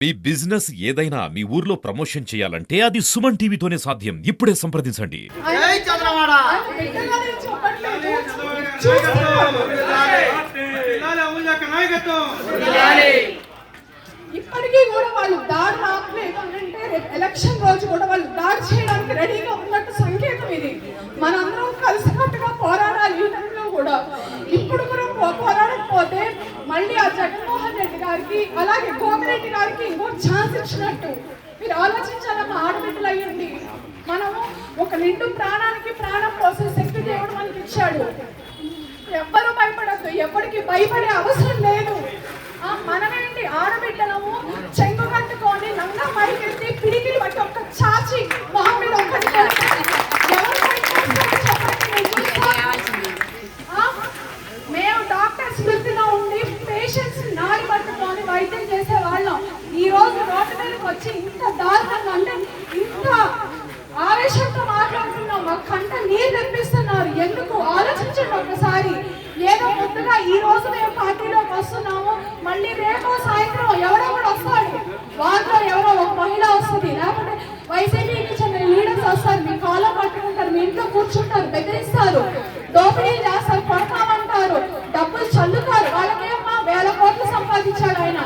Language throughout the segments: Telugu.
మీ బిజినెస్ ఏదైనా మీ ఊర్లో ప్రమోషన్ చేయాలంటే అది సుమన్ టీవీతోనే సాధ్యం. ఇప్పుడే సంప్రదించండి. జై చంద్రవాడ. ఇప్పటికీ కూడా వాళ్ళు దాడి రావట్లేదు అంటే ఎలక్షన్ రోజు కూడా వాళ్ళు దాడి చేయడానికి రెడీగా ఉన్నట్టు సంకేతం ఇది. మనందరం కలిసికట్టుగా పోరాడాలి. ఈ టైంలో కూడా ఇప్పుడు కూడా పోరాడకపోతే మళ్ళీ ఆ జగన్మోహన్ రెడ్డి గారికి అలాగే కోమిరెడ్డి గారికి ఇంకో ఛాన్స్ ఇచ్చినట్టు మీరు ఆలోచించాలమ్మా. ఆడబిడ్డలు అయ్యండి. మనము ఒక నిండు ప్రాణానికి ప్రాణం పోసే శక్తి దేవుడు మనకి ఇచ్చాడు. ఎవ్వరూ భయపడద్దు, ఎప్పటికీ భయపడే అవసరం లేదు. మనమేంటి ఆడబిడ్డలము చెంగు కట్టుకొని నంగా మైకెత్తి పిడికిలు బట్టి ఒక్క చాచి మొహం మీద ఒక్కటి మేము డాక్టర్స్ వృత్తిలో ఉండి పేషెంట్స్ నాడి పట్టుకొని వైద్యం చేసే వాళ్ళం. ఈ రోజు రోడ్డు మీదకి వచ్చి ఇంత దారుణంగా అంటే ఇంత ఆవేశంతో మాట్లాడుతున్నాం. మా కంట నీరు తెప్పిస్తున్నారు. ఎందుకు ఆలోచించండి ఒకసారి. ఏదో ముందుగా ఈ రోజు మేము పార్టీలోకి వస్తున్నాము, మళ్ళీ రేపో సాయంత్రం ఎవరో కూడా వస్తాడు. వాళ్ళలో ఎవరో ఒక మహిళ వస్తుంది, లేకపోతే వైసీపీకి చెందిన లీడర్స్ వస్తారు. మీ కాలం పట్టుకుంటారు, మీ ఇంట్లో కూర్చుంటారు, బెదిరిస్తారు, దోపిడీ చేస్తారు, కొడతామంటారు, డబ్బులు చల్లుతారు. వాళ్ళకేమో 1000 కోట్లు సంపాదించాడు ఆయన.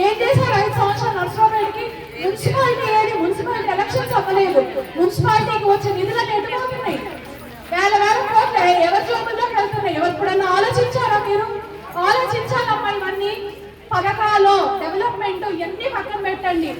ఏం చేశారు 5 సంవత్సరాలు నర్సరావుకి? మున్సిపాలిటీ ఏది? మున్సిపాలిటీ ఎలక్షన్స్ అవ్వలేదు. మున్సిపాలిటీకి వచ్చే నిధులను ఎటుపోతున్నాయి? 1000 కోట్లు ఎవరి జోబుల్లోకి వెళ్తున్నాయి? ఎవరు కూడా ఆలోచించారా మీరు? ఆలోచించాలమ్మా. ఇవన్నీ పథకాలు డెవలప్మెంట్ ఇవన్నీ పక్కన పెట్టండి.